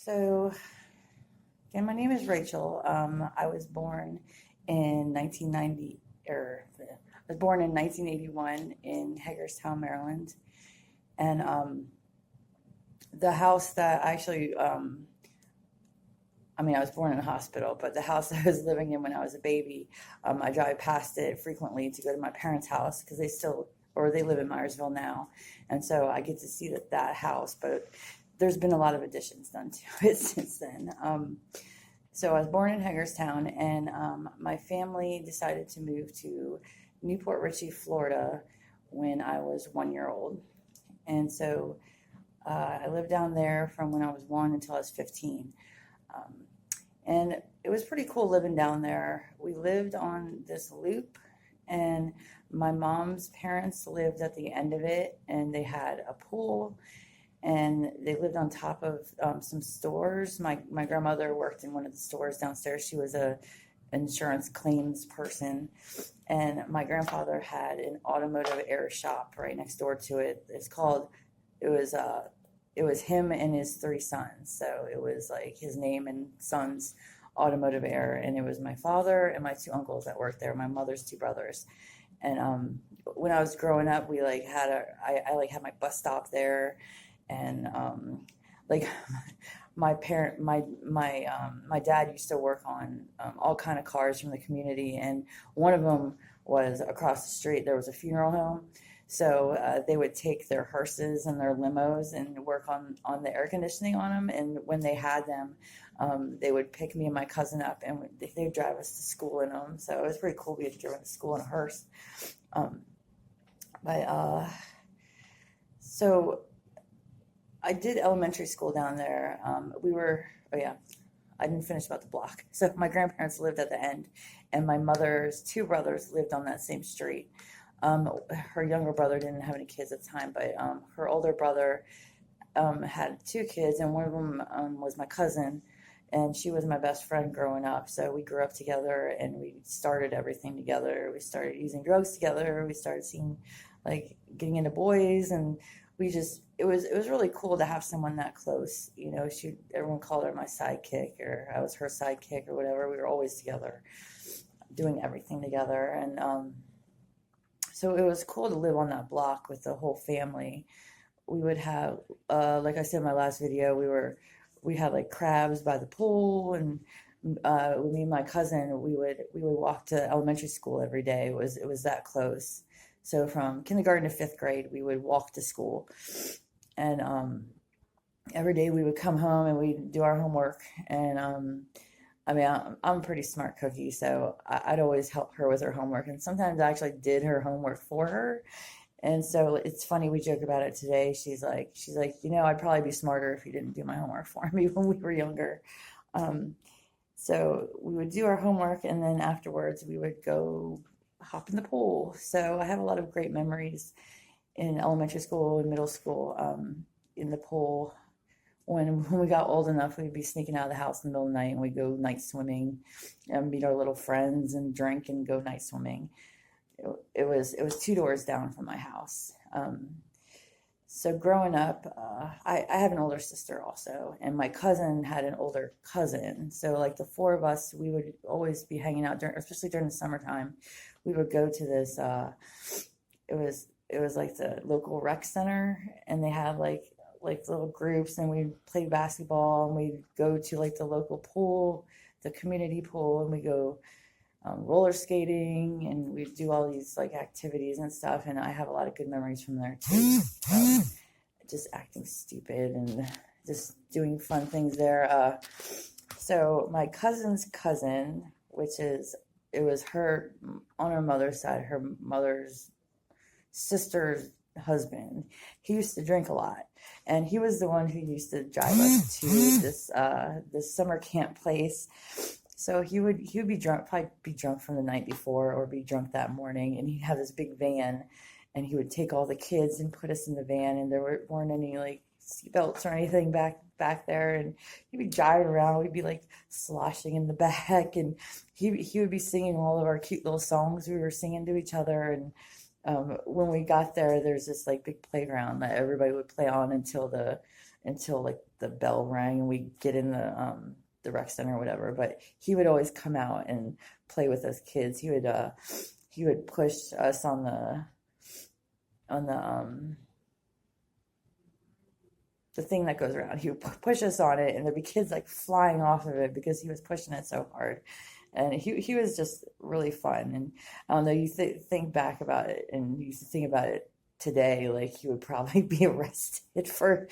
So, again, my name is Rachel. I was born in 1990, or I was born in 1981 in Hagerstown, Maryland. And the house that actually, I was born in a hospital, but the house I was living in when I was a baby, I drive past it frequently to go to my parents' house because they live in Myersville now. And so I get to see that house, but there's been a lot of additions done to it since then. So I was born in Hagerstown, and my family decided to move to Newport Richey, Florida, when I was 1 year old. And so I lived down there from when I was 1 until I was 15. Um, and it was pretty cool living down there. We lived on this loop, and my mom's parents lived at the end of it, and they had a pool, and they lived on top of some stores. My grandmother worked in one of the stores downstairs. She was a insurance claims person, and my grandfather had an automotive air shop right next door to it. It was it was him and his three sons. So it was like his name and sons automotive air, and it was my father and my two uncles that worked there, my mother's two brothers. And when I was growing up, we like had I like had my bus stop there, and like my dad used to work on all kind of cars from the community, and one of them was across the street. There was a funeral home, so they would take their hearses and their limos and work on the air conditioning on them. And when they had them, they would pick me and my cousin up, and they'd drive us to school in them. So it was pretty cool. We had driven to school in a hearse. Um, but so I did elementary school down there. Oh yeah, I didn't finish about the block. So my grandparents lived at the end, and my mother's two brothers lived on that same street. Her younger brother didn't have any kids at the time, but her older brother had two kids, and one of them was my cousin, and she was my best friend growing up. So we grew up together, and we started everything together. We started using drugs together. We started seeing, like, getting into boys, and it was really cool to have someone that close. Everyone called her my sidekick, or I was her sidekick, or whatever. We were always together, doing everything together, and so it was cool to live on that block with the whole family. We would have, like I said in my last video, we had like crabs by the pool, and me and my cousin, we would walk to elementary school every day. It was that close. So from kindergarten to fifth grade, we would walk to school, and every day we would come home and we'd do our homework. And I'm a pretty smart cookie, so I'd always help her with her homework, and sometimes I actually did her homework for her. And so it's funny, we joke about it today. She's like, I'd probably be smarter if you didn't do my homework for me when we were younger. Um, so we would do our homework, and then afterwards we would go hop in the pool. So I have a lot of great memories in elementary school and middle school, in the pool. When we got old enough, we'd be sneaking out of the house in the middle of the night, and we'd go night swimming and meet our little friends and drink and go night swimming. It was two doors down from my house. So growing up, I have an older sister also, and my cousin had an older cousin. So like the four of us, we would always be hanging out especially during the summertime. We would go to this. It was like the local rec center, and they had like little groups, and we'd play basketball, and we'd go to like the local pool, the community pool, and we go roller skating, and we do all these like activities and stuff. And I have a lot of good memories from there too. Just acting stupid and just doing fun things there. So my cousin's cousin, it was her on her mother's side, her mother's sister's husband. He used to drink a lot, and he was the one who used to drive us to this summer camp place. So he would be drunk, probably be drunk from the night before, or be drunk that morning, and he'd have this big van, and he would take all the kids and put us in the van, and there weren't any like seatbelts or anything back there, and he'd be driving around. We'd be like sloshing in the back, and he would be singing all of our cute little songs we were singing to each other. And when we got there, there's this like big playground that everybody would play on until like the bell rang and we get in the rec center or whatever. But he would always come out and play with us kids. He would push us on the thing that goes around. He would push us on it, and there'd be kids like flying off of it because he was pushing it so hard. And he was just really fun. And I don't know, you think back about it, and you think about it today, like he would probably be arrested for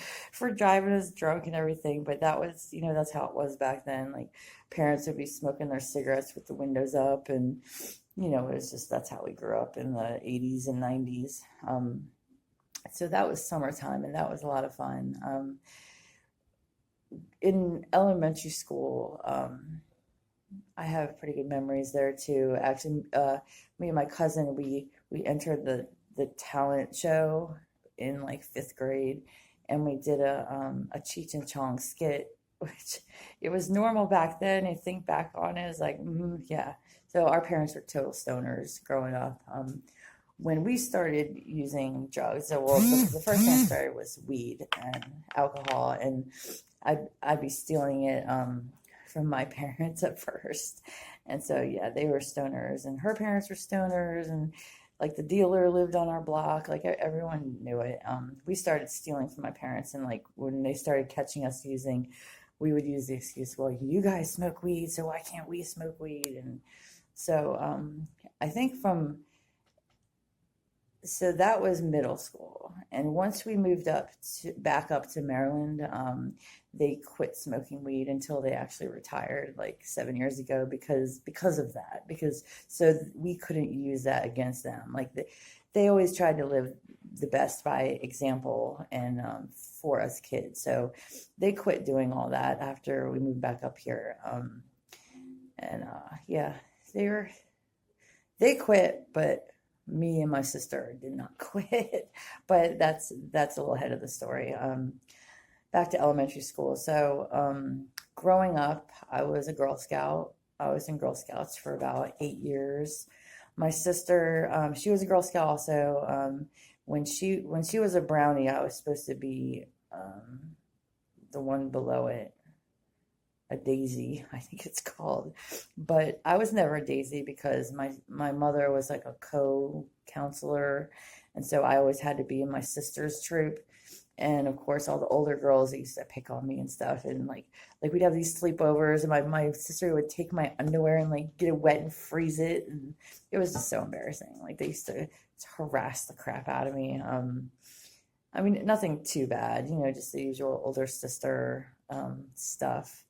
driving us drunk and everything. But that was, that's how it was back then. Like parents would be smoking their cigarettes with the windows up, and it was just that's how we grew up in the 80s and 90s. So that was summertime, and that was a lot of fun. In elementary school, I have pretty good memories there too. Actually, me and my cousin, we entered the talent show in like fifth grade, and we did a Cheech and Chong skit, which it was normal back then. I think back on it, it's like, yeah. So our parents were total stoners growing up. When we started using drugs, so well, the first thing I started was weed and alcohol, and I'd be stealing it from my parents at first. And so yeah, they were stoners, and her parents were stoners, and like the dealer lived on our block, like everyone knew it. We started stealing from my parents, and like when they started catching us using, we would use the excuse, well, you guys smoke weed, so why can't we smoke weed? And so I think so that was middle school. And once we moved back up to Maryland, they quit smoking weed until they actually retired like 7 years ago because of that. Because so we couldn't use that against them. Like they always tried to live the best by example and for us kids. So they quit doing all that after we moved back up here. And yeah, they quit, but me and my sister did not quit. But that's a little ahead of the story. Back to elementary school. So growing up, I was a Girl Scout. I was in Girl Scouts for about 8 years. My sister, she was a Girl Scout also. When she was a brownie, I was supposed to be the one below it, a daisy, I think it's called. But I was never a daisy because my mother was like a co-counselor, and so I always had to be in my sister's troop. And of course, all the older girls used to pick on me and stuff. And like we'd have these sleepovers, and my sister would take my underwear and like get it wet and freeze it, and it was just so embarrassing. Like they used to harass the crap out of me. I mean, nothing too bad, just the usual older sister stuff.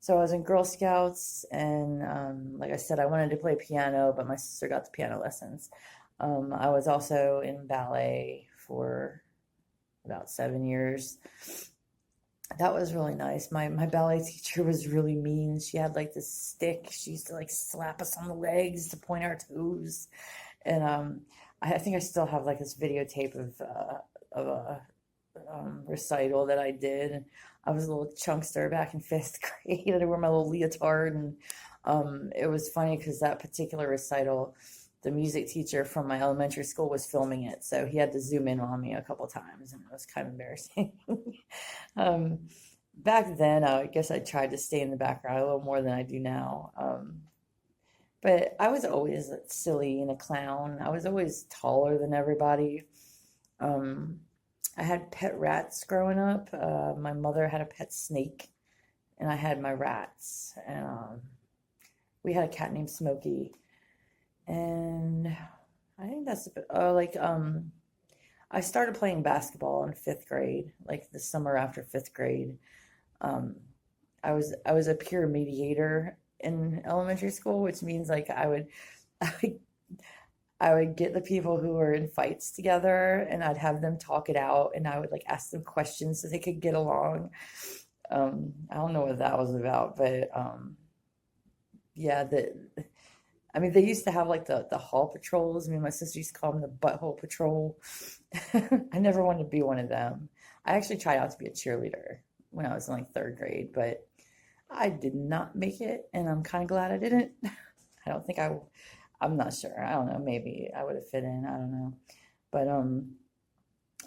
So I was in Girl Scouts, and like I said, I wanted to play piano, but my sister got the piano lessons. I was also in ballet for about 7 years. That was really nice. My ballet teacher was really mean. She had like this stick. She used to like slap us on the legs to point our toes. And I think I still have like this videotape of a recital that I did. I was a little chunkster back in fifth grade, and I wore my little leotard, and it was funny because that particular recital, the music teacher from my elementary school was filming it, so he had to zoom in on me a couple times, and it was kind of embarrassing. Back then, I guess I tried to stay in the background a little more than I do now. But I was always silly and a clown. I was always taller than everybody. I had pet rats growing up. My mother had a pet snake, and I had my rats. And we had a cat named Smokey. And I think that's I started playing basketball in fifth grade, like the summer after fifth grade. I was a peer mediator in elementary school, which means like I would I would get the people who were in fights together, and I'd have them talk it out, and I would like ask them questions so they could get along. I don't know what that was about, but yeah, I mean, they used to have like the hall patrols. I mean, my sister used to call them the butthole patrol. I never wanted to be one of them. I actually tried out to be a cheerleader when I was in like third grade, but I did not make it, and I'm kind of glad I didn't. I don't think I'm not sure. I don't know. Maybe I would have fit in. I don't know. But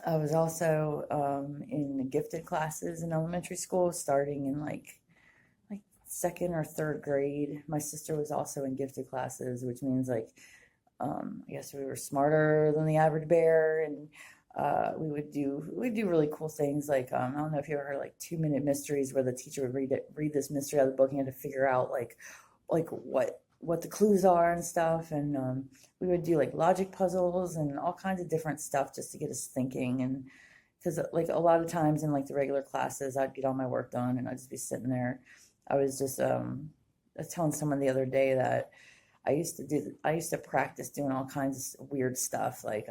I was also in gifted classes in elementary school, starting in like second or third grade. My sister was also in gifted classes, which means like I guess we were smarter than the average bear, and we would do really cool things like I don't know if you ever heard like 2 minute mysteries where the teacher would read this mystery out of the book and you had to figure out like what the clues are and stuff, and we would do like logic puzzles and all kinds of different stuff just to get us thinking. And because like a lot of times in like the regular classes I'd get all my work done and I'd just be sitting there. I was telling someone the other day that I used to practice doing all kinds of weird stuff. Like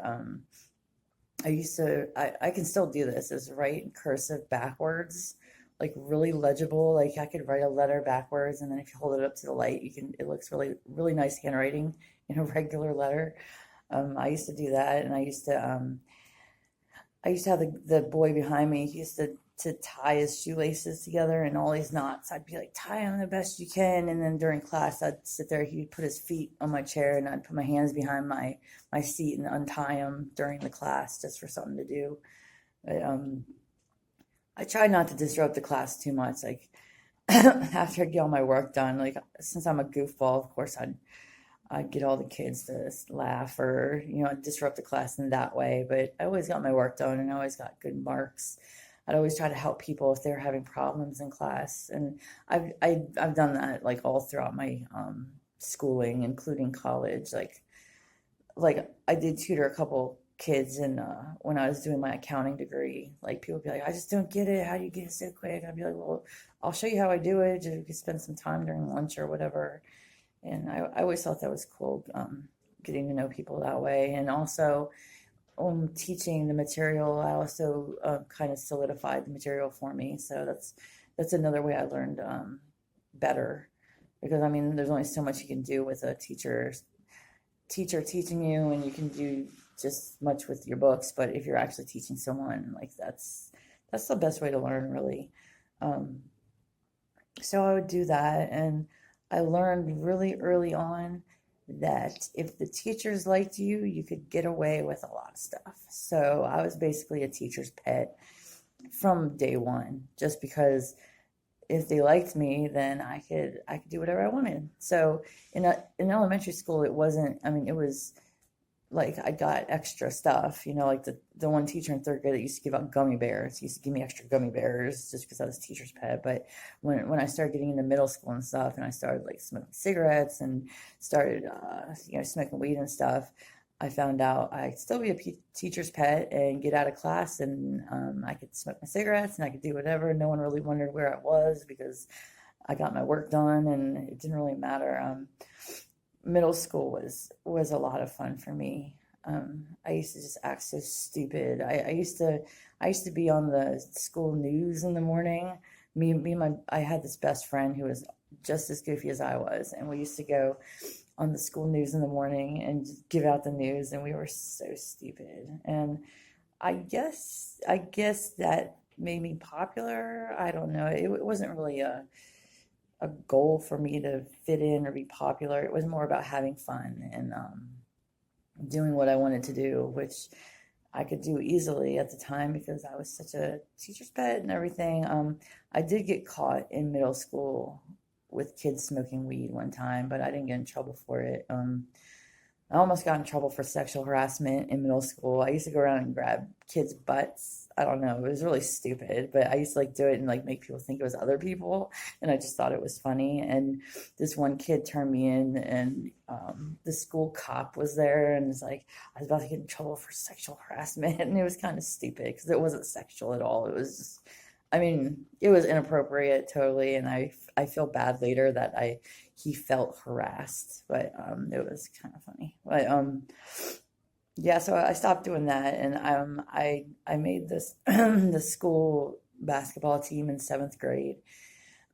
I can still do this, is write in cursive backwards, like really legible. Like I could write a letter backwards, and then if you hold it up to the light, it looks really, really nice handwriting in a regular letter. I used to do that, and I used to have the boy behind me. He used to tie his shoelaces together and all these knots. I'd be like, tie them the best you can. And then during class, I'd sit there. He'd put his feet on my chair, and I'd put my hands behind my seat and untie them during the class just for something to do. But, I try not to disrupt the class too much. Like after I get all my work done, like since I'm a goofball, of course I'd get all the kids to laugh or disrupt the class in that way. But I always got my work done and I always got good marks. I'd always try to help people if they were having problems in class, and I've done that like all throughout my schooling, including college. Like I did tutor a couple kids in when I was doing my accounting degree. Like people would be like, I just don't get it. How do you get it so quick? I'd be like, well, I'll show you how I do it. Just we could spend some time during lunch or whatever. And I always thought that was cool, getting to know people that way. And also, teaching the material, I also kind of solidified the material for me. So that's another way I learned better, because I mean, there's only so much you can do with a teacher teaching you, and you can do just much with your books. But if you're actually teaching someone, like that's the best way to learn, really. Um, so I would do that, and I learned really early on that if the teachers liked you, you could get away with a lot of stuff. So I was basically a teacher's pet from day one, just because if they liked me, then I could do whatever I wanted. So in elementary school, it wasn't. I mean, it was like I got extra stuff, like the one teacher in third grade that used to give out gummy bears. He used to give me extra gummy bears just because I was teacher's pet. But when I started getting into middle school and stuff, and I started like smoking cigarettes and started smoking weed and stuff, I found out I could still be a teacher's pet and get out of class, and I could smoke my cigarettes and I could do whatever. No one really wondered where I was because I got my work done, and it didn't really matter. Middle school was a lot of fun for me. I used to just act so stupid. I used to be on the school news in the morning. I had this best friend who was just as goofy as I was, and we used to go on the school news in the morning and just give out the news, and we were so stupid. And I guess that made me popular. I don't know. It wasn't really a goal for me to fit in or be popular. It was more about having fun and doing what I wanted to do, which I could do easily at the time because I was such a teacher's pet and everything. I did get caught in middle school with kids smoking weed one time, but I didn't get in trouble for it. I almost got in trouble for sexual harassment in middle school. I used to go around and grab kids' butts. I don't know. It was really stupid, but I used to like do it and like make people think it was other people, and I just thought it was funny. And this one kid turned me in, and the school cop was there, and was like, I was about to get in trouble for sexual harassment, and it was kind of stupid because it wasn't sexual at all. It was just, I mean, it was inappropriate totally, and I feel bad later that I he felt harassed, but it was kind of funny. But yeah, so I stopped doing that, and I made this the school basketball team in seventh grade.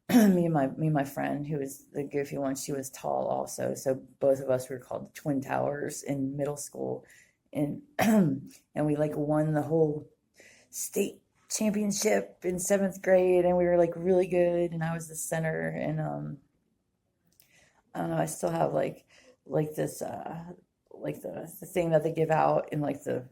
Me and my friend who was the goofy one, she was tall also, so both of us were called the Twin Towers in middle school, and and we like won the whole state championship in seventh grade, and we were like really good, and I was the center, and I don't know, I still have like this like the thing that they give out in like the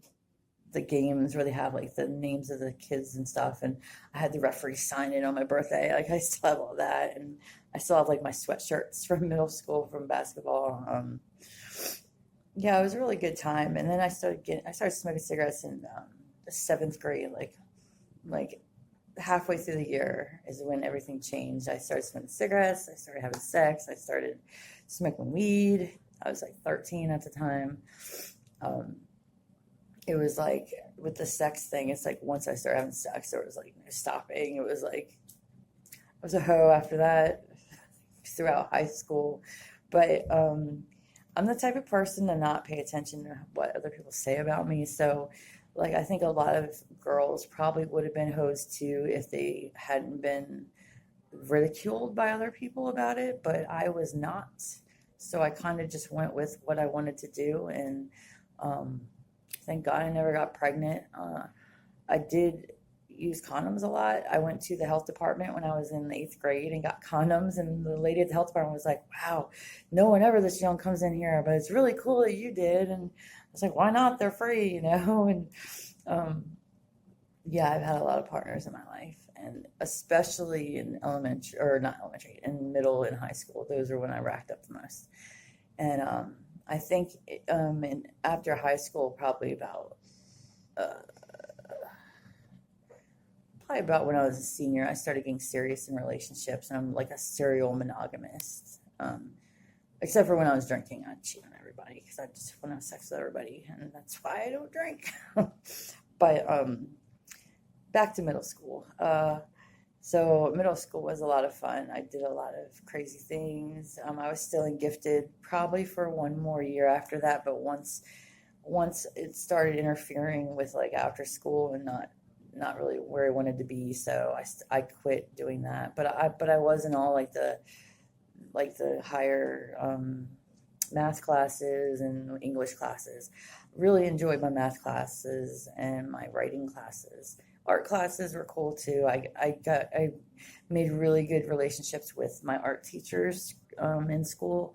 the games where they have like the names of the kids and stuff, and I had the referee sign it on my birthday. Like I still have all that, and I still have like my sweatshirts from middle school from basketball. Yeah, it was a really good time. And then I started smoking cigarettes in the seventh grade, like halfway through the year is when everything changed. I started smoking cigarettes. I started having sex. I started smoking weed. I was like 13 at the time. Um, it was like with the sex thing, it's like once I started having sex, there was like no stopping. It was like I was a hoe after that throughout high school. But I'm the type of person to not pay attention to what other people say about me. So, like, I think a lot of girls probably would have been hoes too if they hadn't been ridiculed by other people about it, but I was not. So I kind of just went with what I wanted to do, and um, thank God I never got pregnant. I did use condoms a lot. I went to the health department when I was in eighth grade and got condoms, and the lady at the health department was like, "Wow, no one ever this young comes in here, but it's really cool that you did." And I was like, "Why not? They're free, you know." And um, yeah, I've had a lot of partners in my life, and especially in elementary, or not elementary, in middle and high school. Those are when I racked up the most. And I think after high school, uh, probably about when I was a senior, I started getting serious in relationships, and I'm like a serial monogamist. Except for when I was drinking, I'd cheat on everybody because I just want to have sex with everybody, and that's why I don't drink. But back to middle school. So middle school was a lot of fun. I did a lot of crazy things. I was still in gifted probably for one more year after that, but once it started interfering with like after school and not really where I wanted to be, so I quit doing that. But I was in all like the higher math classes and English classes. Really enjoyed my math classes and my writing classes. Art classes were cool too. I made really good relationships with my art teachers in school,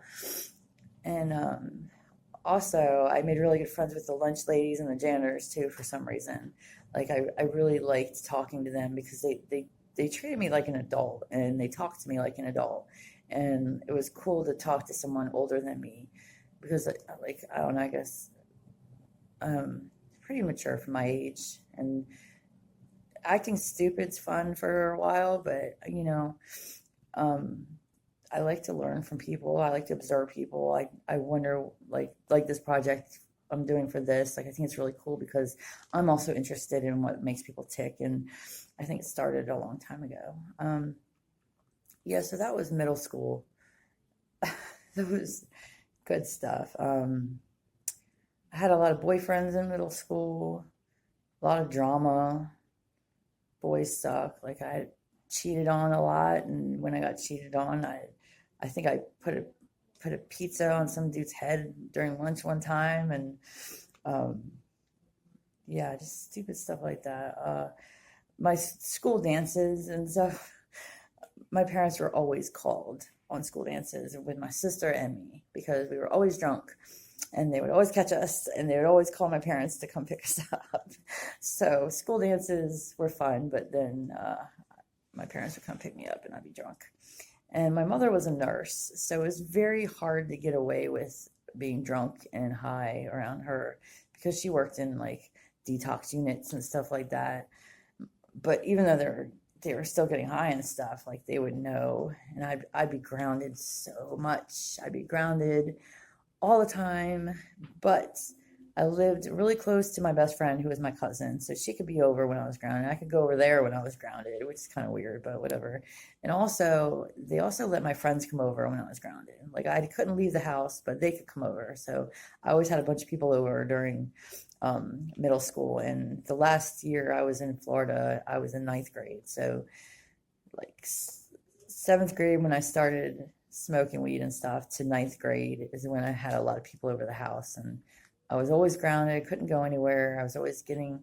and also I made really good friends with the lunch ladies and the janitors too for some reason. Like I really liked talking to them because they treated me like an adult and they talked to me like an adult, and it was cool to talk to someone older than me because like I don't know, I guess pretty mature for my age, and acting stupid's fun for a while, but um, I like to learn from people. I like to observe people. I wonder like this project I'm doing for this. Like I think it's really cool because I'm also interested in what makes people tick, and I think it started a long time ago. Yeah, so that was middle school. That was good stuff. I had a lot of boyfriends in middle school, a lot of drama. Boys suck. Like I cheated on a lot, and when I got cheated on, I think I put a pizza on some dude's head during lunch one time, and um, yeah, just stupid stuff like that. My school dances and stuff. My parents were always called on school dances with my sister and me because we were always drunk, and they would always catch us, and they would always call my parents to come pick us up. So school dances were fun, but then my parents would come pick me up and I'd be drunk. And my mother was a nurse, so it was very hard to get away with being drunk and high around her because she worked in like detox units and stuff like that. But even though they were still getting high and stuff, like they would know, and I'd be grounded so much. I'd be grounded all the time, but I lived really close to my best friend who was my cousin, so she could be over when I was grounded. I could go over there when I was grounded, which is kind of weird, but whatever. And also, they also let my friends come over when I was grounded. Like I couldn't leave the house, but they could come over. So I always had a bunch of people over during middle school. And the last year I was in Florida, I was in ninth grade. So like seventh grade when I started smoking weed and stuff to ninth grade is when I had a lot of people over the house, and I was always grounded. I couldn't go anywhere. I was always getting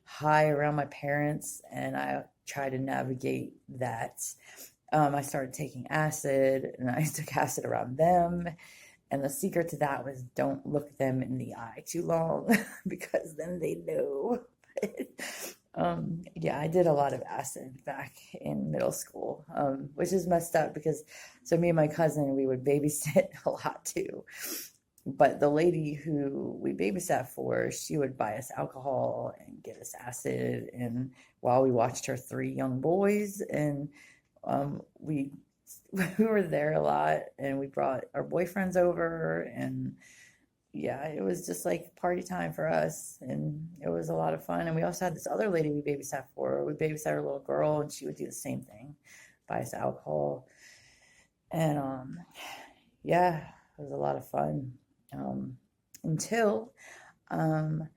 high around my parents, and I tried to navigate that. I started taking acid, and I took acid around them, And the secret to that was don't look them in the eye too long because then they know. Yeah, I did a lot of acid back in middle school, which is messed up because so me and my cousin, we would babysit a lot too. But the lady who we babysat for, she would buy us alcohol and get us acid, and while we watched her three young boys, and we we were there a lot, and we brought our boyfriends over, and yeah, it was just like party time for us, and it was a lot of fun. And we also had this other lady we babysat for. We babysat her little girl, and she would do the same thing, buy us alcohol, and yeah, it was a lot of fun until um,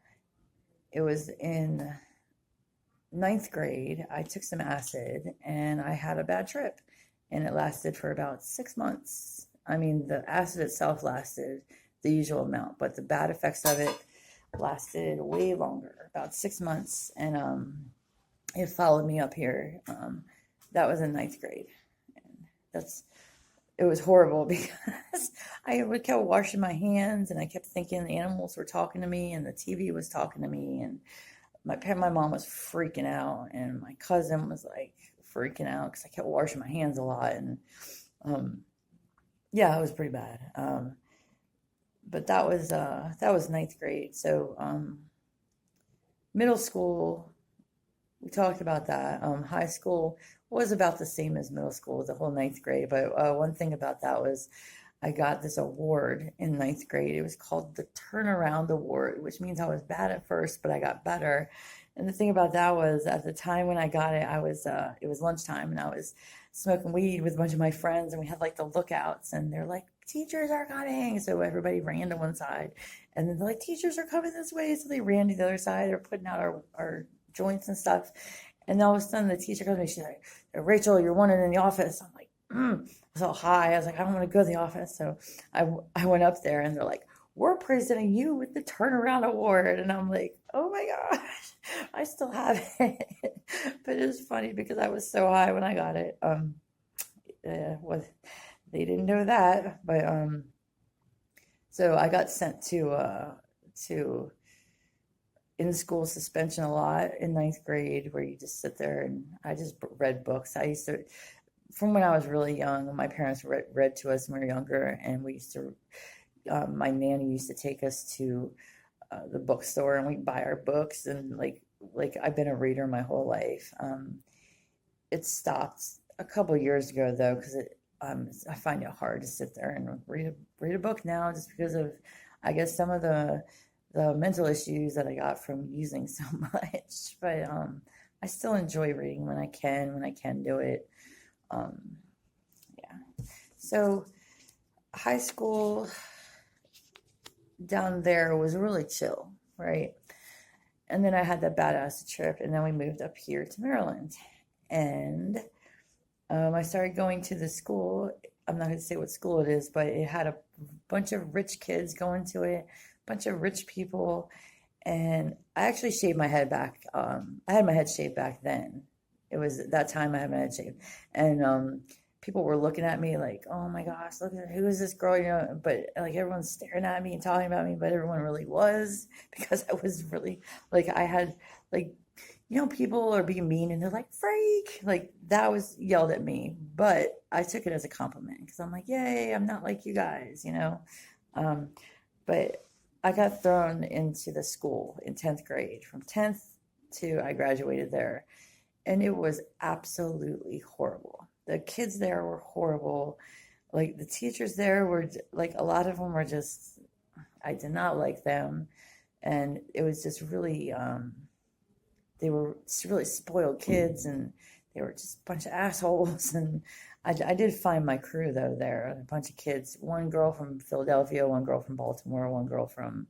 it was in ninth grade. I took some acid, and I had a bad trip, and it lasted for about 6 months. I mean, the acid itself lasted the usual amount, but the bad effects of it lasted way longer, about 6 months, and it followed me up here. That was in ninth grade, and it was horrible because I would kept washing my hands, and I kept thinking the animals were talking to me, and the TV was talking to me, and my mom was freaking out, and my cousin was like freaking out because I kept washing my hands a lot, and yeah, it was pretty bad. But that was ninth grade. So middle school, we talked about that. High school was about the same as middle school, the whole ninth grade. But one thing about that was I got this award in ninth grade. It was called the Turnaround Award, which means I was bad at first, but I got better. And the thing about that was at the time when I got it, it was lunchtime, and I was smoking weed with a bunch of my friends, and we had like the lookouts, and they're like, teachers are coming. So everybody ran to one side, and then they're like, teachers are coming this way. So they ran to the other side. They're putting out our joints and stuff. And all of a sudden the teacher comes to me, she's like, Rachel, you're wanted in the office. I'm like, I was all high. I was like, I don't want to go to the office. So I went up there, and they're like, we're presenting you with the Turnaround Award. And I'm like, oh my gosh, I still have it. But it was funny because I was so high when I got it. Well, they didn't know that, but so I got sent to in-school suspension a lot in ninth grade, where you just sit there, and I just read books. I used to, from when I was really young, my parents read to us when we were younger, and we used to, my nanny used to take us to the bookstore, and we'd buy our books, and like I've been a reader my whole life. It stopped a couple of years ago though, because I find it hard to sit there and read a book now, just because of, I guess, some of the mental issues that I got from using so much. But I still enjoy reading when I can do it. Yeah. So high school down there was really chill, right? And then I had that badass trip, and then we moved up here to Maryland, and I started going to the school. I'm not going to say what school it is, but it had a bunch of rich kids going to it, a bunch of rich people. And I actually shaved my head back. I had my head shaved back then. It was that time I had my head shaved. And people were looking at me like, oh my gosh, look at, who is this girl? You know, but like everyone's staring at me and talking about me, but everyone really was, because I was really, like, I had, like, you know, people are being mean and they're like, freak, like that was yelled at me, but I took it as a compliment because I'm like, yay, I'm not like you guys, you know. But I got thrown into the school in 10th grade. From 10th to I graduated there, and it was absolutely horrible. The kids there were horrible. Like the teachers there were, like, a lot of them were just, I did not like them, and it was just really they were really spoiled kids, and they were just a bunch of assholes. And I did find my crew though there, a bunch of kids. One girl from Philadelphia, one girl from Baltimore, one girl from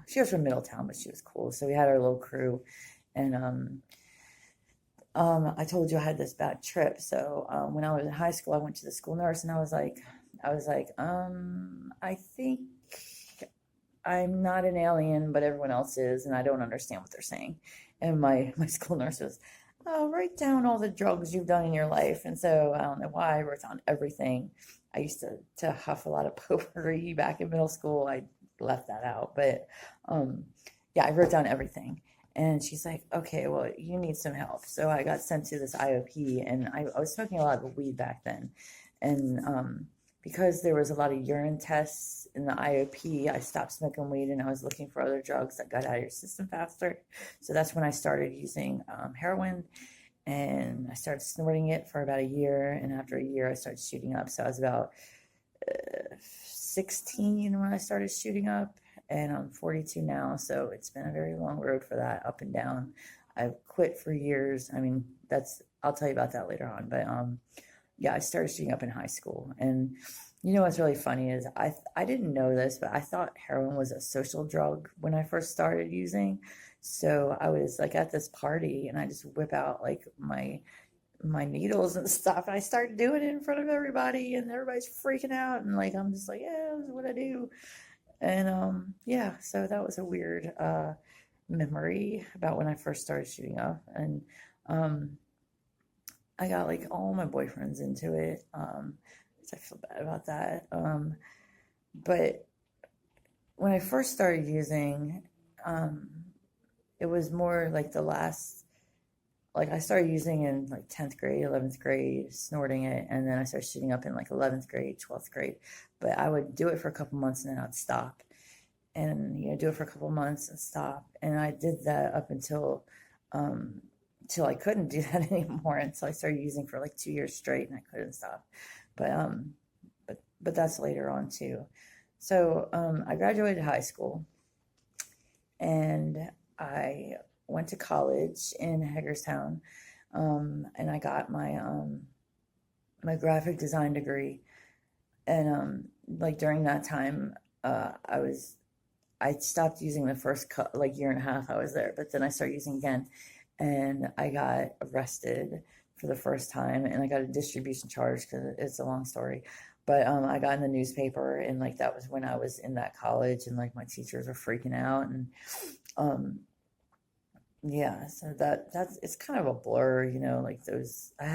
she was from Middletown, but she was cool. So we had our little crew, and I told you I had this bad trip. So when I was in high school, I went to the school nurse, and I was like, I think I'm not an alien, but everyone else is, and I don't understand what they're saying. And my school nurse was, write down all the drugs you've done in your life. And so I don't know why I wrote down everything. I used to huff a lot of potpourri back in middle school. I left that out, but um, yeah, I wrote down everything. And she's like, okay, well, you need some help. So I got sent to this IOP, and I was smoking a lot of weed back then. And because there was a lot of urine tests in the IOP, I stopped smoking weed and I was looking for other drugs that got out of your system faster. So that's when I started using heroin, and I started snorting it for about a year. And after a year, I started shooting up. So I was about 16 when I started shooting up, and I'm 42 now. So it's been a very long road for that, up and down. I've quit for years. I mean, I'll tell you about that later on. But yeah, I started shooting up in high school. And you know what's really funny is I didn't know this, but I thought heroin was a social drug when I first started using. So I was like at this party and I just whip out like my needles and stuff. And I started doing it in front of everybody and everybody's freaking out, and like I'm just like, yeah, this is what I do. And yeah, so that was a weird memory about when I first started shooting up. And um I got like all my boyfriends into it. So I feel bad about that. But when I first started using, um, it was more like like I started using in like 10th grade, 11th grade, snorting it. And then I started shooting up in like 11th grade, 12th grade. But I would do it for a couple months and then I'd stop. And, do it for a couple months and stop. And I did that up um, until I couldn't do that anymore, until I started using for like 2 years straight and I couldn't stop. But but that's later on too. So I graduated high school and I went to college in Hagerstown, and I got my graphic design degree. And like during that time, I stopped using the first like year and a half I was there, but then I started using again, and I got arrested for the first time, and I got a distribution charge because it's a long story. But I got in the newspaper, and like that was when I was in that college, and like my teachers were freaking out, and um, yeah, so that's it's kind of a blur, like those. I've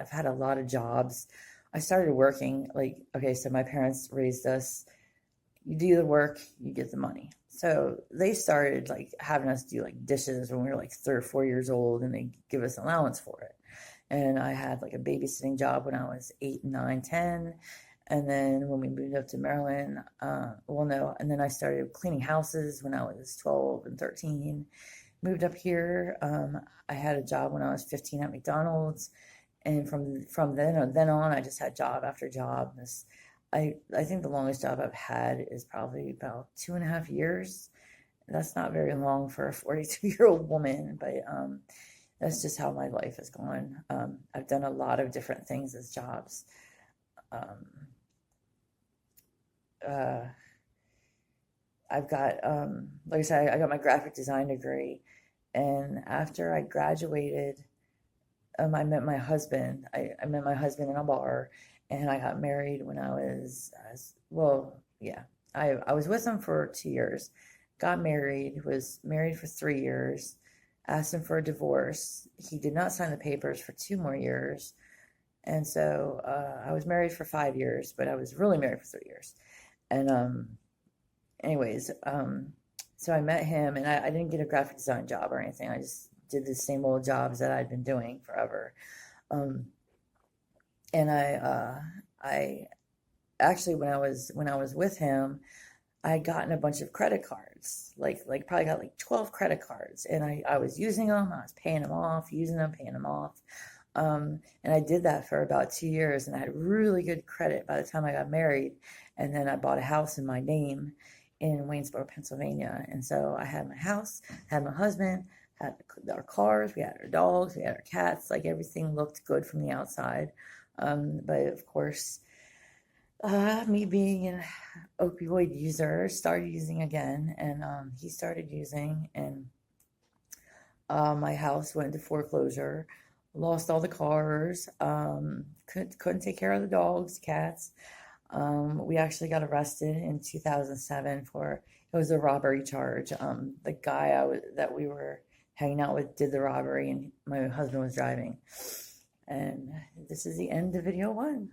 had a lot of jobs. I started working like, okay, so my parents raised us, you do the work, you get the money. So they started like having us do like dishes when we were like 3 or 4 years old, and they give us allowance for it. And I had like a babysitting job when I was 8, 9, 10. And then when we moved up to Maryland, well, no, and then I started cleaning houses when I was 12 and 13. Moved up here. I had a job when I was 15 at McDonald's, and from then on, I just had job after job. I think the longest job I've had is probably about 2.5 years. That's not very long for a 42-year-old woman, but that's just how my life has gone. I've done a lot of different things as jobs. Um, uh, I've got, like I said, I got my graphic design degree, and after I graduated, I met my husband in a bar, and I got married when well, yeah, I was with him for 2 years, got married, was married for 3 years, asked him for a divorce. He did not sign the papers for 2 more years. And so I was married for 5 years, but I was really married for 3 years. And anyways, so I met him, and I didn't get a graphic design job or anything. I just did the same old jobs that I'd been doing forever. Um, and I actually, when I was with him, I had gotten a bunch of credit cards, like probably got like 12 credit cards, and I was using them. I was paying them off, using them, paying them off. And I did that for about 2 years, and I had really good credit by the time I got married. And then I bought a house in my name in Waynesboro, Pennsylvania. And so I had my house, had my husband, had our cars, we had our dogs, we had our cats, like everything looked good from the outside. But of course, me being an opioid user, started using again, and he started using, and my house went into foreclosure, lost all the cars, couldn't take care of the dogs, cats. We actually got arrested in 2007 for, it was a robbery charge. The guy that we were hanging out with did the robbery, and my husband was driving. And this is the end of video 1.